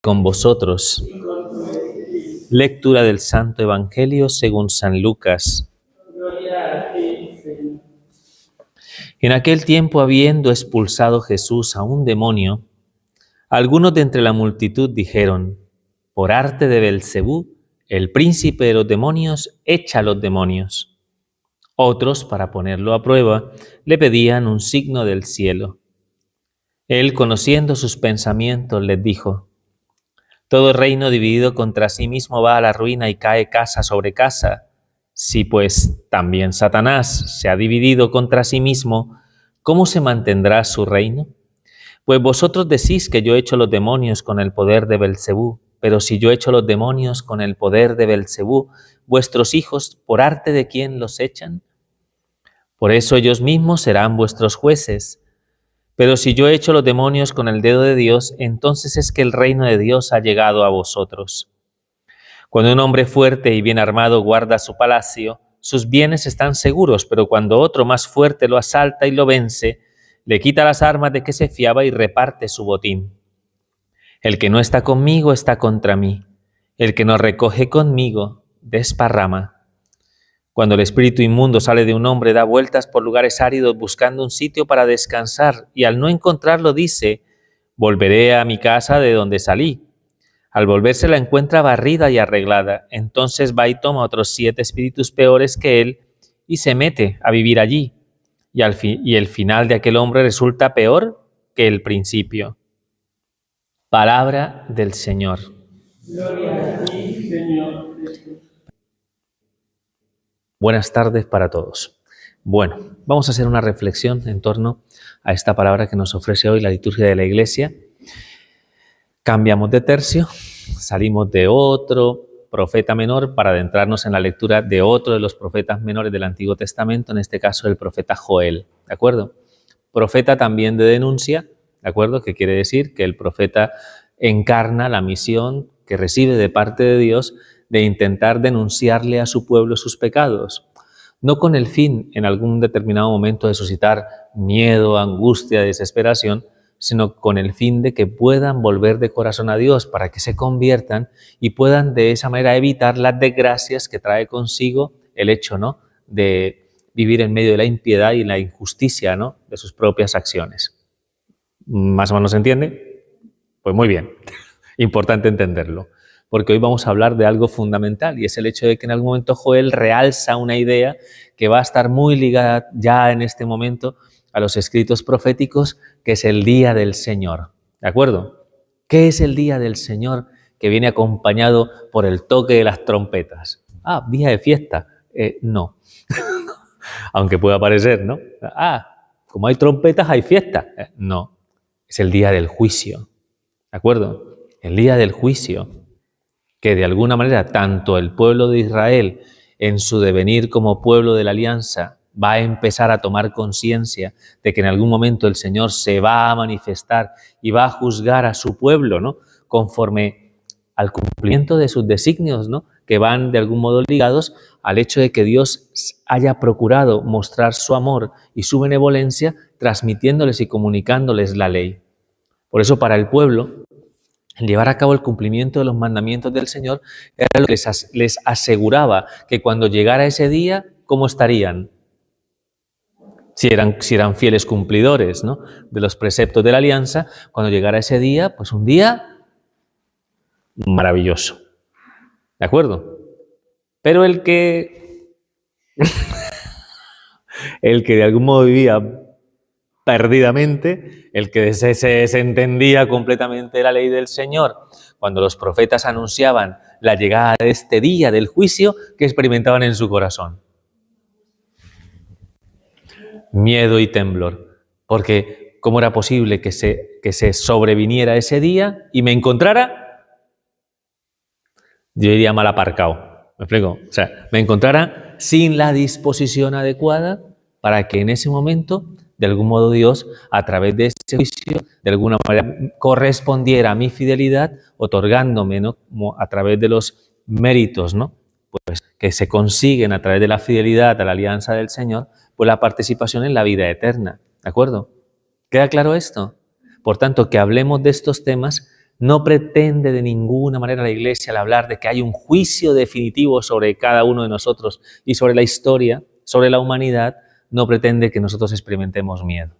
Con vosotros. Lectura del Santo Evangelio según San Lucas. En aquel tiempo, habiendo expulsado Jesús a un demonio, algunos de entre la multitud dijeron: por arte de Belcebú, el príncipe de los demonios, echa a los demonios. Otros, para ponerlo a prueba, le pedían un signo del cielo. Él, conociendo sus pensamientos, les dijo: todo reino dividido contra sí mismo va a la ruina y cae casa sobre casa. Si pues también Satanás se ha dividido contra sí mismo, ¿cómo se mantendrá su reino? Pues vosotros decís que yo echo los demonios con el poder de Belcebú, pero si yo echo los demonios con el poder de Belcebú, vuestros hijos, ¿por arte de quién los echan? Por eso ellos mismos serán vuestros jueces. Pero si yo echo los demonios con el dedo de Dios, entonces es que el reino de Dios ha llegado a vosotros. Cuando un hombre fuerte y bien armado guarda su palacio, sus bienes están seguros, pero cuando otro más fuerte lo asalta y lo vence, le quita las armas de que se fiaba y reparte su botín. El que no está conmigo está contra mí. El que no recoge conmigo desparrama. Cuando el espíritu inmundo sale de un hombre, da vueltas por lugares áridos buscando un sitio para descansar, y al no encontrarlo dice: volveré a mi casa de donde salí. Al volverse la encuentra barrida y arreglada. Entonces va y toma otros 7 espíritus peores que él y se mete a vivir allí. Y el final de aquel hombre resulta peor que el principio. Palabra del Señor. Gloria a ti, Señor. Buenas tardes para todos. Bueno, vamos a hacer una reflexión en torno a esta palabra que nos ofrece hoy la liturgia de la Iglesia. Cambiamos de tercio, salimos de otro profeta menor para adentrarnos en la lectura de otro de los profetas menores del Antiguo Testamento, en este caso el profeta Joel, ¿de acuerdo? Profeta también de denuncia, ¿de acuerdo? Que quiere decir que el profeta encarna la misión que recibe de parte de Dios de intentar denunciarle a su pueblo sus pecados, no con el fin en algún determinado momento de suscitar miedo, angustia, desesperación, sino con el fin de que puedan volver de corazón a Dios para que se conviertan y puedan de esa manera evitar las desgracias que trae consigo el hecho, ¿no?, de vivir en medio de la impiedad y la injusticia, ¿no?, de sus propias acciones. ¿Más o menos se entiende? Pues muy bien, importante entenderlo, porque hoy vamos a hablar de algo fundamental, y es el hecho de que en algún momento Joel realza una idea que va a estar muy ligada ya en este momento a los escritos proféticos, que es el día del Señor, ¿de acuerdo? ¿Qué es el día del Señor que viene acompañado por el toque de las trompetas? Ah, día de fiesta. No, aunque pueda parecer, ¿no? Ah, como hay trompetas hay fiesta. No, es el día del juicio, ¿de acuerdo? El día del juicio, que de alguna manera tanto el pueblo de Israel, en su devenir como pueblo de la alianza, va a empezar a tomar conciencia de que en algún momento el Señor se va a manifestar y va a juzgar a su pueblo, ¿no?, conforme al cumplimiento de sus designios, ¿no?, que van de algún modo ligados al hecho de que Dios haya procurado mostrar su amor y su benevolencia transmitiéndoles y comunicándoles la ley. Por eso, para el pueblo, llevar a cabo el cumplimiento de los mandamientos del Señor era lo que les aseguraba que cuando llegara ese día, ¿cómo estarían? Si eran fieles cumplidores, ¿no?, de los preceptos de la alianza, cuando llegara ese día, pues un día maravilloso, ¿de acuerdo? Pero el que de algún modo vivía perdidamente, el que se desentendía completamente de la ley del Señor, cuando los profetas anunciaban la llegada de este día del juicio, ¿qué experimentaban en su corazón? Miedo y temblor, porque ¿cómo era posible que se sobreviniera ese día y me encontrara? Yo iría mal aparcado, ¿me explico? O sea, me encontrara sin la disposición adecuada para que en ese momento, de algún modo, Dios, a través de ese juicio, de alguna manera correspondiera a mi fidelidad, otorgándome, ¿no?, como a través de los méritos, ¿no?, pues que se consiguen a través de la fidelidad a la alianza del Señor, pues la participación en la vida eterna, ¿de acuerdo? ¿Queda claro esto? Por tanto, que hablemos de estos temas No pretende de ninguna manera la Iglesia, al hablar de que hay un juicio definitivo sobre cada uno de nosotros y sobre la historia, sobre la humanidad, no pretende que nosotros experimentemos miedo.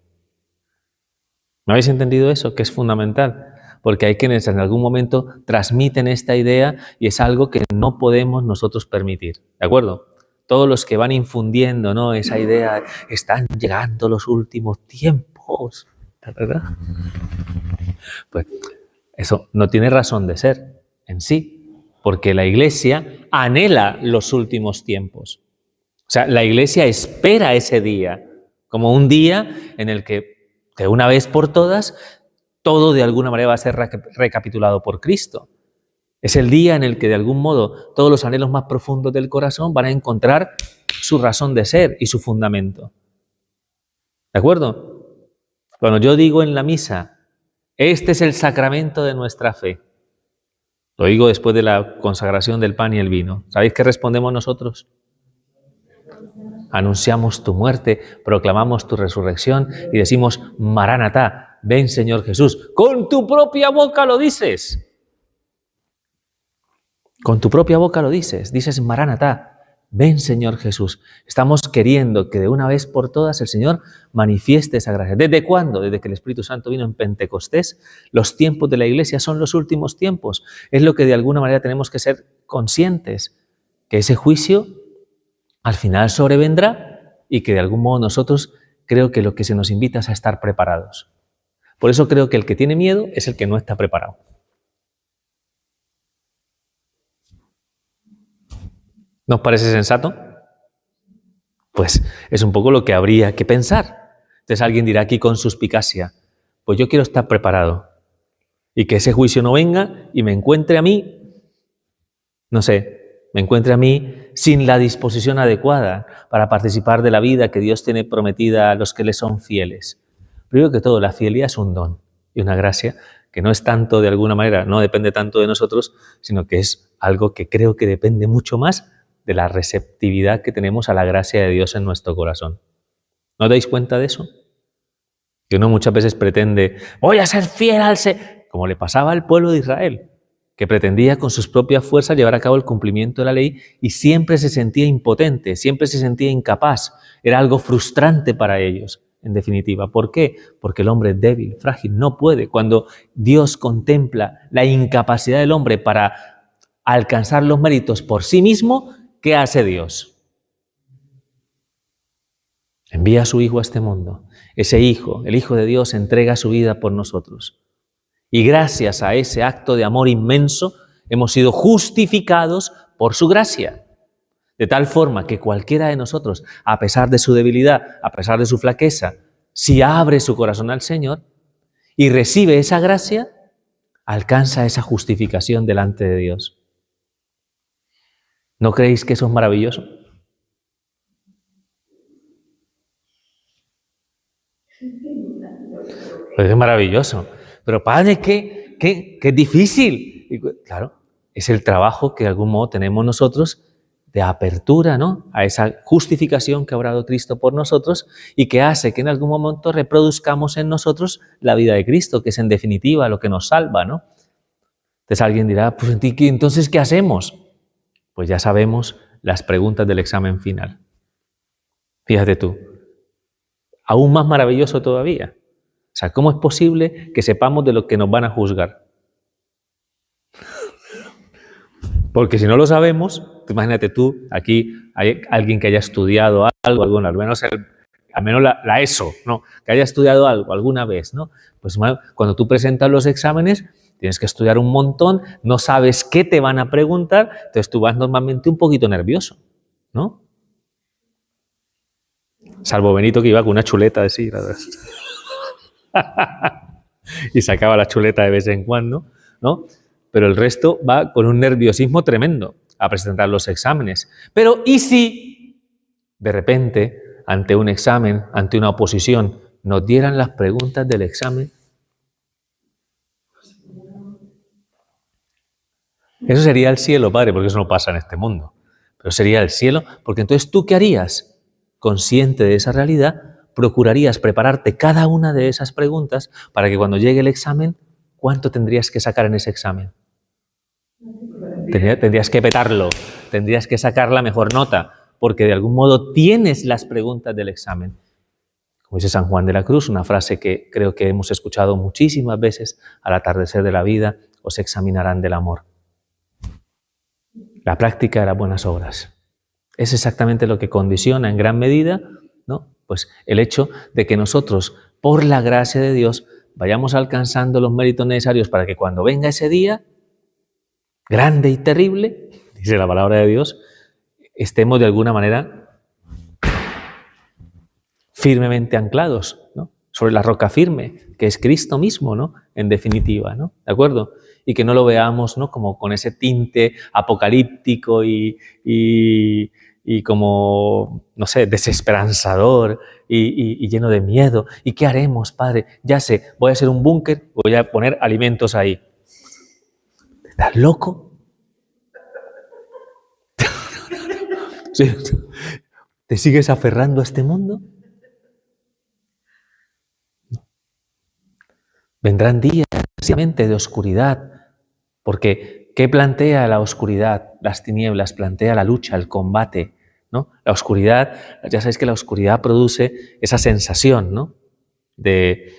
¿No habéis entendido eso? Que es fundamental. Porque hay quienes en algún momento transmiten esta idea y es algo que no podemos nosotros permitir. ¿De acuerdo? Todos los que van infundiendo, ¿no?, esa idea, están llegando los últimos tiempos, ¿verdad? Pues eso no tiene razón de ser en sí, porque la Iglesia anhela los últimos tiempos. O sea, la Iglesia espera ese día, como un día en el que, de una vez por todas, todo de alguna manera va a ser recapitulado por Cristo. Es el día en el que de algún modo todos los anhelos más profundos del corazón van a encontrar su razón de ser y su fundamento. ¿De acuerdo? Cuando yo digo en la misa, este es el sacramento de nuestra fe, lo digo después de la consagración del pan y el vino. ¿Sabéis qué respondemos nosotros? Anunciamos tu muerte, proclamamos tu resurrección y decimos, Maránatá, ven Señor Jesús. Con tu propia boca lo dices. Con tu propia boca lo dices. Dices, Maránatá, ven Señor Jesús. Estamos queriendo que de una vez por todas el Señor manifieste esa gracia. ¿Desde cuándo? Desde que el Espíritu Santo vino en Pentecostés. Los tiempos de la Iglesia son los últimos tiempos. Es lo que de alguna manera tenemos que ser conscientes. Que ese juicio al final sobrevendrá y que de algún modo nosotros creo que lo que se nos invita es a estar preparados. Por eso creo que el que tiene miedo es el que no está preparado. ¿No os parece sensato? Pues es un poco lo que habría que pensar. Entonces alguien dirá aquí con suspicacia, pues yo quiero estar preparado y que ese juicio no venga y me encuentre a mí, no sé, me encuentre a mí sin la disposición adecuada para participar de la vida que Dios tiene prometida a los que le son fieles. Primero que todo, la fidelidad es un don y una gracia que no es tanto de alguna manera, no depende tanto de nosotros, sino que es algo que creo que depende mucho más de la receptividad que tenemos a la gracia de Dios en nuestro corazón. ¿No os dais cuenta de eso? Que uno muchas veces pretende, voy a ser fiel al Señor, como le pasaba al pueblo de Israel, que pretendía con sus propias fuerzas llevar a cabo el cumplimiento de la ley y siempre se sentía impotente, siempre se sentía incapaz. Era algo frustrante para ellos, en definitiva. ¿Por qué? Porque el hombre es débil, frágil, no puede. Cuando Dios contempla la incapacidad del hombre para alcanzar los méritos por sí mismo, ¿qué hace Dios? Envía a su Hijo a este mundo. Ese Hijo, el Hijo de Dios, entrega su vida por nosotros. Y gracias a ese acto de amor inmenso, hemos sido justificados por su gracia. De tal forma que cualquiera de nosotros, a pesar de su debilidad, a pesar de su flaqueza, si abre su corazón al Señor y recibe esa gracia, alcanza esa justificación delante de Dios. ¿No creéis que eso es maravilloso? Pues es maravilloso. Pero padre, ¿qué es difícil? Y, claro, es el trabajo que de algún modo tenemos nosotros de apertura, ¿no?, a esa justificación que ha obrado Cristo por nosotros y que hace que en algún momento reproduzcamos en nosotros la vida de Cristo, que es en definitiva lo que nos salva, ¿no? Entonces alguien dirá, pues entonces, ¿qué hacemos? Pues ya sabemos las preguntas del examen final. Fíjate tú, aún más maravilloso todavía. O sea, ¿cómo es posible que sepamos de lo que nos van a juzgar? Porque si no lo sabemos, imagínate tú, aquí hay alguien que haya estudiado algo, al menos la ESO, ¿no?, que haya estudiado algo alguna vez, ¿no? Pues cuando tú presentas los exámenes, tienes que estudiar un montón, no sabes qué te van a preguntar, entonces tú vas normalmente un poquito nervioso, ¿no? Salvo Benito, que iba con una chuleta así, y sacaba la chuleta de vez en cuando, ¿no? Pero el resto va con un nerviosismo tremendo a presentar los exámenes. Pero ¿y si de repente, ante un examen, ante una oposición, nos dieran las preguntas del examen? Eso sería el cielo, Padre, porque eso no pasa en este mundo. Pero sería el cielo, porque entonces ¿tú qué harías? Consciente de esa realidad, procurarías prepararte cada una de esas preguntas para que cuando llegue el examen ¿cuánto tendrías que sacar en ese examen? Tendrías que petarlo, tendrías que sacar la mejor nota, porque de algún modo tienes las preguntas del examen. Como dice San Juan de la Cruz, una frase que creo que hemos escuchado muchísimas veces: al atardecer de la vida os examinarán del amor. La práctica de las buenas obras es exactamente lo que condiciona en gran medida, ¿no?, pues el hecho de que nosotros, por la gracia de Dios, vayamos alcanzando los méritos necesarios para que cuando venga ese día grande y terrible, dice la palabra de Dios, estemos de alguna manera firmemente anclados, ¿no?, sobre la roca firme, que es Cristo mismo, ¿no?, en definitiva, ¿no?, ¿de acuerdo? Y que no lo veamos, ¿no?, como con ese tinte apocalíptico y como, no sé, desesperanzador y lleno de miedo. ¿Y qué haremos, Padre? Ya sé, voy a hacer un búnker, voy a poner alimentos ahí. ¿Estás loco? ¿Te sigues aferrando a este mundo? Vendrán días, precisamente, de oscuridad, porque ¿qué plantea la oscuridad? Las tinieblas, plantea la lucha, el combate, ¿no? La oscuridad, ya sabéis que la oscuridad produce esa sensación, ¿no?, de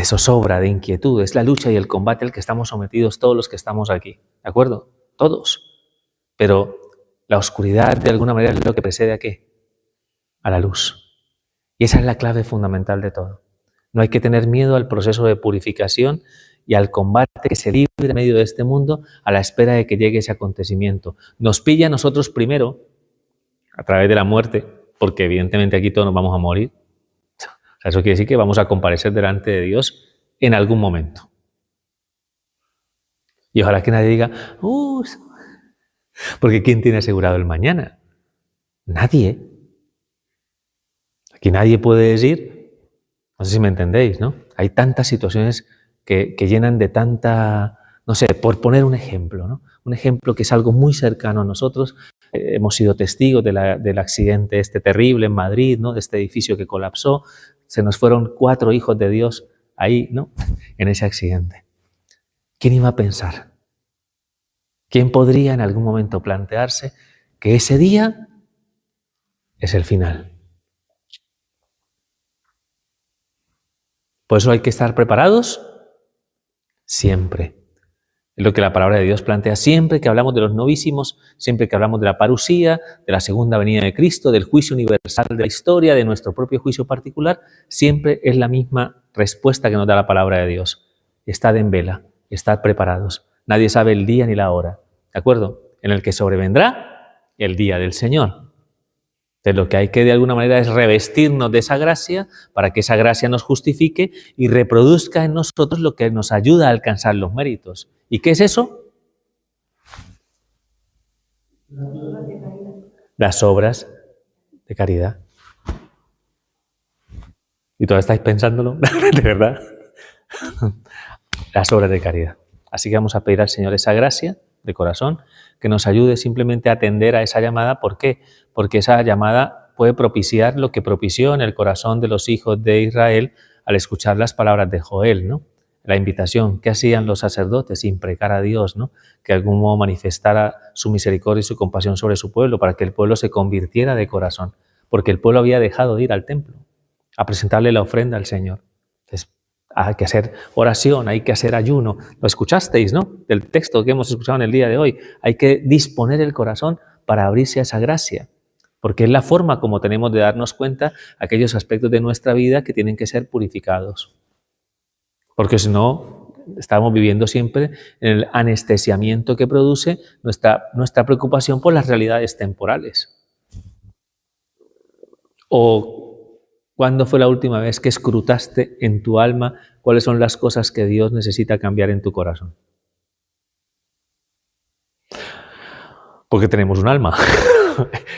zozobra, de inquietud. Es la lucha y el combate al que estamos sometidos todos los que estamos aquí, ¿de acuerdo? Todos. Pero la oscuridad, de alguna manera, es lo que precede ¿a qué? A la luz. Y esa es la clave fundamental de todo. No hay que tener miedo al proceso de purificación y al combate que se libre en medio de este mundo a la espera de que llegue ese acontecimiento. Nos pilla a nosotros primero, a través de la muerte, porque evidentemente aquí todos nos vamos a morir. O sea, eso quiere decir que vamos a comparecer delante de Dios en algún momento. Y ojalá que nadie diga, porque ¿quién tiene asegurado el mañana? Nadie. Aquí nadie puede decir, no sé si me entendéis, ¿no? Hay tantas situaciones que llenan de tanta, no sé, por poner un ejemplo, ¿no? Un ejemplo que es algo muy cercano a nosotros. Hemos sido testigos del accidente este terrible en Madrid, ¿no?, de este edificio que colapsó. Se nos fueron 4 hijos de Dios ahí, ¿no?, en ese accidente. ¿Quién iba a pensar? ¿Quién podría en algún momento plantearse que ese día es el final? Por eso hay que estar preparados siempre. Es lo que la palabra de Dios plantea siempre que hablamos de los novísimos, siempre que hablamos de la parusía, de la segunda venida de Cristo, del juicio universal de la historia, de nuestro propio juicio particular. Siempre es la misma respuesta que nos da la palabra de Dios. Estad en vela, estad preparados. Nadie sabe el día ni la hora, ¿de acuerdo?, en el que sobrevendrá el día del Señor. Entonces, lo que hay que de alguna manera es revestirnos de esa gracia para que esa gracia nos justifique y reproduzca en nosotros lo que nos ayuda a alcanzar los méritos. ¿Y qué es eso? Las obras de caridad. ¿Y todavía estáis pensándolo? ¿De verdad? Las obras de caridad. Así que vamos a pedir al Señor esa gracia de corazón que nos ayude simplemente a atender a esa llamada. ¿Por qué? Porque esa llamada puede propiciar lo que propició en el corazón de los hijos de Israel al escuchar las palabras de Joel, ¿no? La invitación que hacían los sacerdotes, imprecar a Dios, ¿no?, que de algún modo manifestara su misericordia y su compasión sobre su pueblo para que el pueblo se convirtiera de corazón, porque el pueblo había dejado de ir al templo a presentarle la ofrenda al Señor. Entonces, hay que hacer oración, hay que hacer ayuno. Lo escuchasteis, ¿no?, del texto que hemos escuchado en el día de hoy. Hay que disponer el corazón para abrirse a esa gracia, porque es la forma como tenemos de darnos cuenta aquellos aspectos de nuestra vida que tienen que ser purificados. Porque si no, estamos viviendo siempre en el anestesiamiento que produce nuestra preocupación por las realidades temporales. ¿O cuándo fue la última vez que escrutaste en tu alma cuáles son las cosas que Dios necesita cambiar en tu corazón? Porque tenemos un alma,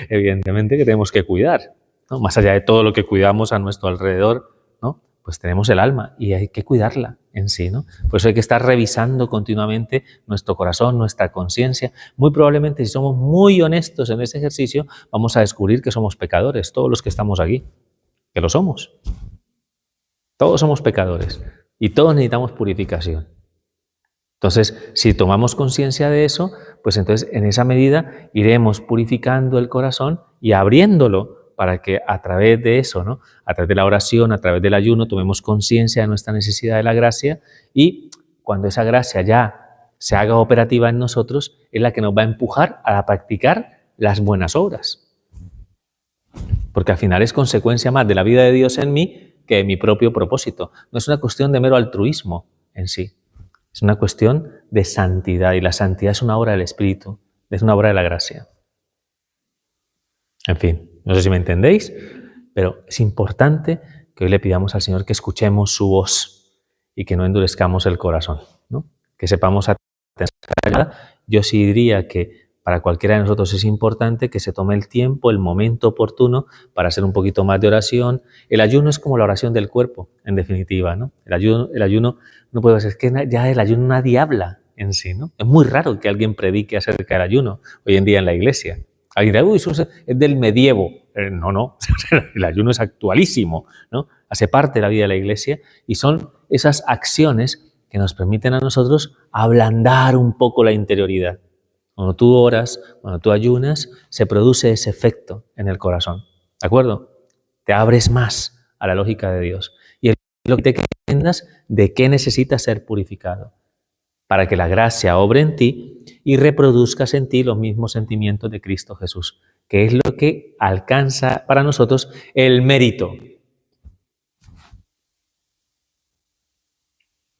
evidentemente, que tenemos que cuidar, ¿no? Más allá de todo lo que cuidamos a nuestro alrededor, ¿no?, pues tenemos el alma y hay que cuidarla en sí, ¿no? Por eso hay que estar revisando continuamente nuestro corazón, nuestra conciencia. Muy probablemente, si somos muy honestos en ese ejercicio, vamos a descubrir que somos pecadores, todos los que estamos aquí, que lo somos. Todos somos pecadores. Y todos necesitamos purificación. Entonces, si tomamos conciencia de eso, pues entonces en esa medida iremos purificando el corazón y abriéndolo para que a través de eso, ¿no? A través de la oración, a través del ayuno, tomemos conciencia de nuestra necesidad de la gracia y cuando esa gracia ya se haga operativa en nosotros, es la que nos va a empujar a practicar las buenas obras. Porque al final es consecuencia más de la vida de Dios en mí que de mi propio propósito. No es una cuestión de mero altruismo en sí. Es una cuestión de santidad y la santidad es una obra del Espíritu, es una obra de la gracia. En fin, no sé si me entendéis, pero es importante que hoy le pidamos al Señor que escuchemos su voz y que no endurezcamos el corazón, ¿no? Que sepamos atender. Yo sí diría que para cualquiera de nosotros es importante que se tome el tiempo, el momento oportuno para hacer un poquito más de oración. El ayuno es como la oración del cuerpo, en definitiva, ¿no? El ayuno no puede ser, es que ya el ayuno nadie habla en sí, ¿no? Es muy raro que alguien predique acerca del ayuno hoy en día en la iglesia. Alguien dice, uy, eso es del medievo. No, el ayuno es actualísimo, ¿no? Hace parte de la vida de la iglesia y son esas acciones que nos permiten a nosotros ablandar un poco la interioridad. Cuando tú oras, cuando tú ayunas, se produce ese efecto en el corazón, ¿de acuerdo? Te abres más a la lógica de Dios y lo que te entiendas de qué necesitas ser purificado para que la gracia obre en ti y reproduzcas en ti los mismos sentimientos de Cristo Jesús, que es lo que alcanza para nosotros el mérito.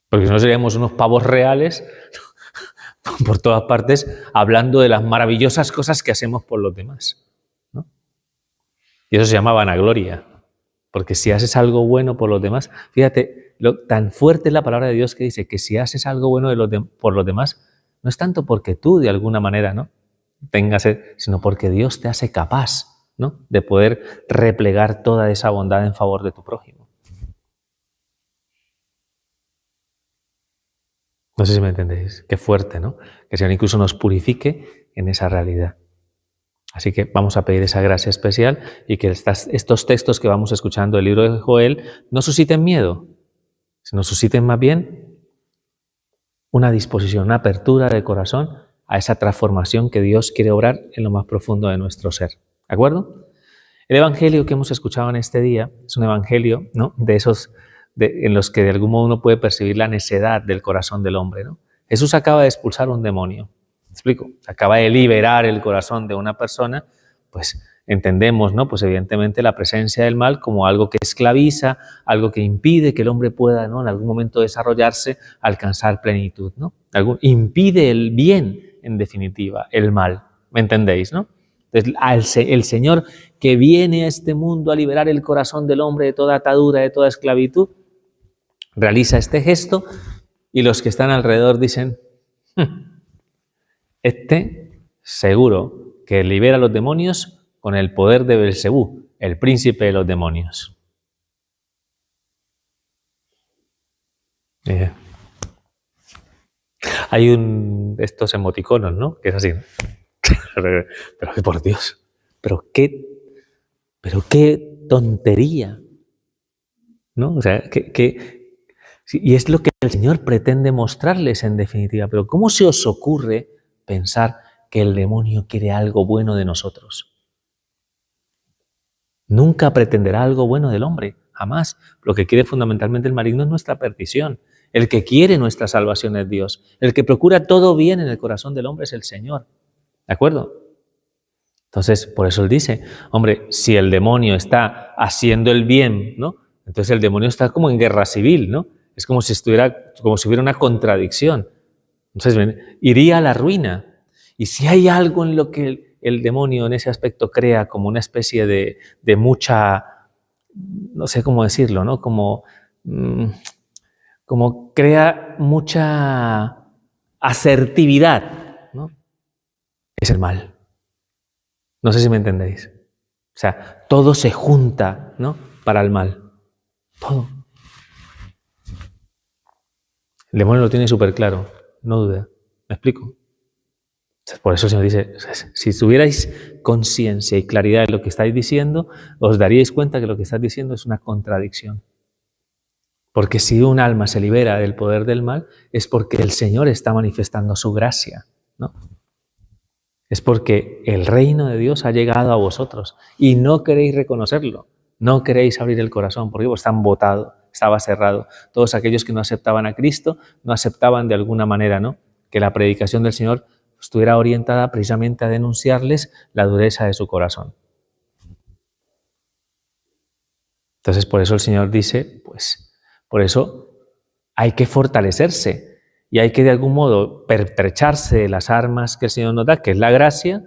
Porque si no seríamos unos pavos reales por todas partes hablando de las maravillosas cosas que hacemos por los demás, ¿no? Y eso se llama vanagloria. Porque si haces algo bueno por los demás, fíjate, tan fuerte es la palabra de Dios que dice que si haces algo bueno por los demás, no es tanto porque tú de alguna manera, ¿no?, tengas, sino porque Dios te hace capaz, ¿no?, de poder replegar toda esa bondad en favor de tu prójimo. No sé si me entendéis. Qué fuerte, ¿no? Que el Señor incluso nos purifique en esa realidad. Así que vamos a pedir esa gracia especial y que estos textos que vamos escuchando del libro de Joel no susciten miedo, sino susciten más bien una disposición, una apertura de corazón a esa transformación que Dios quiere obrar en lo más profundo de nuestro ser. ¿De acuerdo? El evangelio que hemos escuchado en este día es un evangelio, ¿no?, de esos en los que de algún modo uno puede percibir la necedad del corazón del hombre, ¿no? Jesús acaba de expulsar un demonio. ¿Me explico? Acaba de liberar el corazón de una persona, pues entendemos, ¿no?, pues evidentemente la presencia del mal como algo que esclaviza, algo que impide que el hombre pueda, ¿no?, en algún momento desarrollarse, alcanzar plenitud, ¿no? Impide el bien, en definitiva, el mal. ¿Me entendéis, no? Entonces, el Señor que viene a este mundo a liberar el corazón del hombre de toda atadura, de toda esclavitud, realiza este gesto y los que están alrededor dicen, este seguro que libera a los demonios con el poder de Belcebú, el príncipe de los demonios. Hay estos emoticonos, ¿no?, que es así, ¿no? Pero que por Dios, pero qué tontería, ¿no? O sea, y es lo que el Señor pretende mostrarles en definitiva. Pero ¿cómo se os ocurre pensar que el demonio quiere algo bueno de nosotros? Nunca pretenderá algo bueno del hombre, jamás. Lo que quiere fundamentalmente el maligno es nuestra perdición. El que quiere nuestra salvación es Dios. El que procura todo bien en el corazón del hombre es el Señor. ¿De acuerdo? Entonces, por eso él dice, hombre, si el demonio está haciendo el bien, ¿no?, entonces el demonio está como en guerra civil, ¿no? Es como si hubiera una contradicción. Entonces, iría a la ruina. Y si hay algo en lo que el demonio en ese aspecto crea como una especie de mucha, no sé cómo decirlo, ¿no?, como crea mucha asertividad, ¿no?, es el mal. No sé si me entendéis. O sea, todo se junta, ¿no?, para el mal. Todo. El demonio lo tiene súper claro, no duda. ¿Me explico? Por eso el Señor dice, si tuvierais conciencia y claridad de lo que estáis diciendo, os daríais cuenta que lo que estáis diciendo es una contradicción. Porque si un alma se libera del poder del mal, es porque el Señor está manifestando su gracia, ¿no? Es porque el reino de Dios ha llegado a vosotros y no queréis reconocerlo, no queréis abrir el corazón, porque están votados, estaba cerrado. Todos aquellos que no aceptaban a Cristo, no aceptaban de alguna manera, ¿no?, que la predicación del Señor estuviera orientada precisamente a denunciarles la dureza de su corazón. Entonces, por eso el Señor dice, pues, por eso hay que fortalecerse y hay que de algún modo pertrecharse de las armas que el Señor nos da, que es la gracia,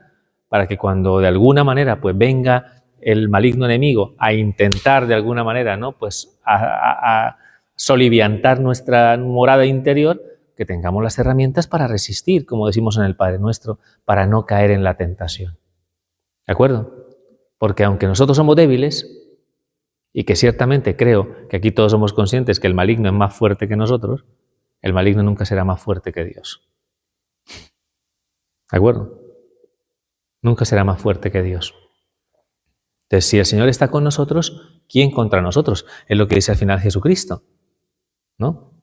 para que cuando de alguna manera pues venga el maligno enemigo a intentar de alguna manera, ¿no?, pues a soliviantar nuestra morada interior, que tengamos las herramientas para resistir, como decimos en el Padre Nuestro, para no caer en la tentación. ¿De acuerdo? Porque aunque nosotros somos débiles, y que ciertamente creo que aquí todos somos conscientes que el maligno es más fuerte que nosotros, el maligno nunca será más fuerte que Dios. ¿De acuerdo? Nunca será más fuerte que Dios. Entonces, si el Señor está con nosotros, ¿quién contra nosotros? Es lo que dice al final Jesucristo, ¿no?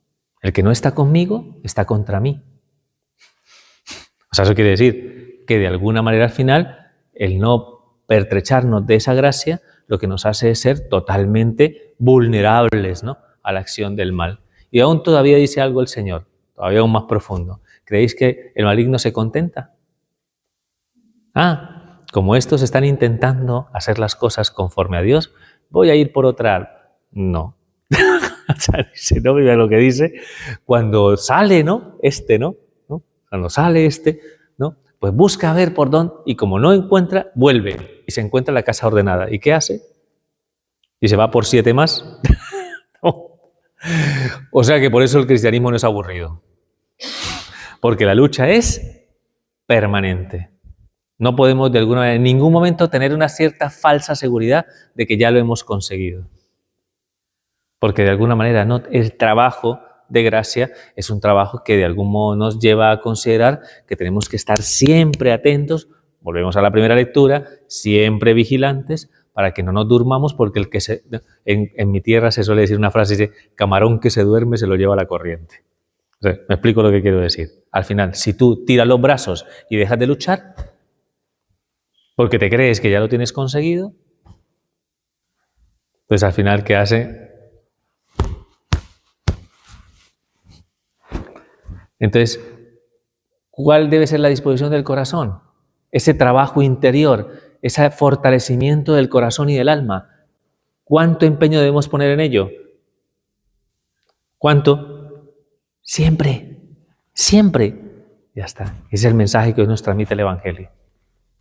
El que no está conmigo está contra mí. O sea, eso quiere decir que de alguna manera al final, el no pertrecharnos de esa gracia, lo que nos hace es ser totalmente vulnerables, ¿no?, a la acción del mal. Y aún todavía dice algo el Señor, todavía aún más profundo. ¿Creéis que el maligno se contenta? Como estos están intentando hacer las cosas conforme a Dios, voy a ir por otra. No. O sea, dice, no, mira lo que dice, cuando sale, ¿no?, ¿no? Cuando sale ¿no?, pues busca a ver por dónde, y como no encuentra, vuelve y se encuentra la casa ordenada. ¿Y qué hace? Y se va por 7 más. No. O sea que por eso el cristianismo no es aburrido. Porque la lucha es permanente. No podemos de alguna manera, en ningún momento, tener una cierta falsa seguridad de que ya lo hemos conseguido. Porque de alguna manera, ¿no?, el trabajo de gracia es un trabajo que de algún modo nos lleva a considerar que tenemos que estar siempre atentos, volvemos a la primera lectura, siempre vigilantes, para que no nos durmamos, porque el que en mi tierra se suele decir una frase, dice, camarón que se duerme se lo lleva la corriente. O sea, me explico lo que quiero decir. Al final, si tú tiras los brazos y dejas de luchar, porque te crees que ya lo tienes conseguido, pues al final, ¿qué hace? Entonces, ¿cuál debe ser la disposición del corazón? Ese trabajo interior, ese fortalecimiento del corazón y del alma. ¿Cuánto empeño debemos poner en ello? ¿Cuánto? Siempre, siempre. Ya está. Ese es el mensaje que hoy nos transmite el Evangelio.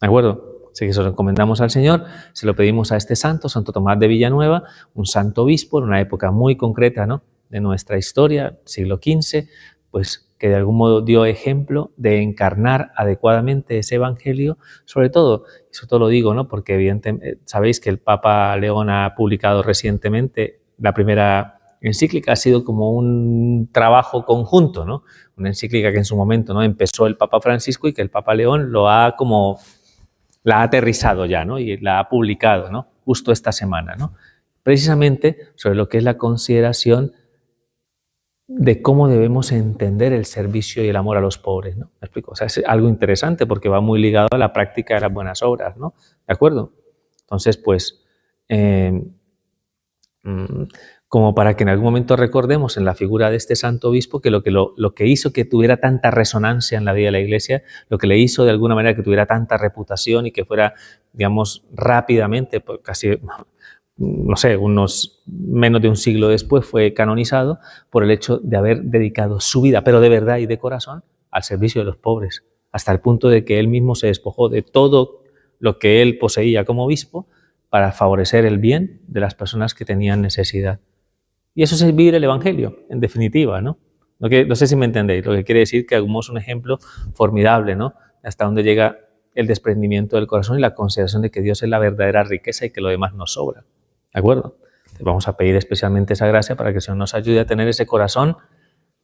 ¿De acuerdo? Así que se lo encomendamos al Señor, se lo pedimos a este santo, Santo Tomás de Villanueva, un santo obispo en una época muy concreta, ¿no?, de nuestra historia, siglo XV, pues que de algún modo dio ejemplo de encarnar adecuadamente ese Evangelio, sobre todo lo digo, ¿no?, porque evidentemente sabéis que el Papa León ha publicado recientemente la primera encíclica, ha sido como un trabajo conjunto, ¿no?, una encíclica que en su momento, ¿no?, empezó el Papa Francisco y que el Papa León la ha aterrizado ya, ¿no?, y la ha publicado, ¿no?, justo esta semana, ¿no?, precisamente sobre lo que es la consideración de cómo debemos entender el servicio y el amor a los pobres, ¿no? ¿Me explico? O sea, es algo interesante porque va muy ligado a la práctica de las buenas obras, ¿no? ¿De acuerdo? Entonces, pues, como para que en algún momento recordemos en la figura de este santo obispo que lo que hizo que tuviera tanta resonancia en la vida de la Iglesia, lo que le hizo de alguna manera que tuviera tanta reputación y que fuera, digamos, rápidamente, pues casi, no sé, unos menos de un siglo después fue canonizado por el hecho de haber dedicado su vida, pero de verdad y de corazón, al servicio de los pobres, hasta el punto de que él mismo se despojó de todo lo que él poseía como obispo para favorecer el bien de las personas que tenían necesidad. Y eso es vivir el Evangelio, en definitiva, ¿no? No sé si me entendéis, lo que quiere decir que es un ejemplo formidable, ¿no?, hasta donde llega el desprendimiento del corazón y la consideración de que Dios es la verdadera riqueza y que lo demás nos sobra. ¿De acuerdo? Entonces vamos a pedir especialmente esa gracia para que el Señor nos ayude a tener ese corazón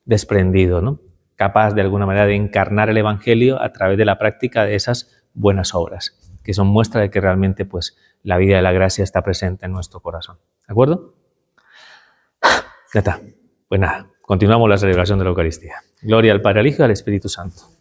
desprendido, ¿no?, capaz de alguna manera de encarnar el Evangelio a través de la práctica de esas buenas obras, que son muestra de que realmente pues, la vida de la gracia está presente en nuestro corazón. ¿De acuerdo? Ya está. Pues nada, continuamos la celebración de la Eucaristía. Gloria al Padre, al Hijo y al Espíritu Santo.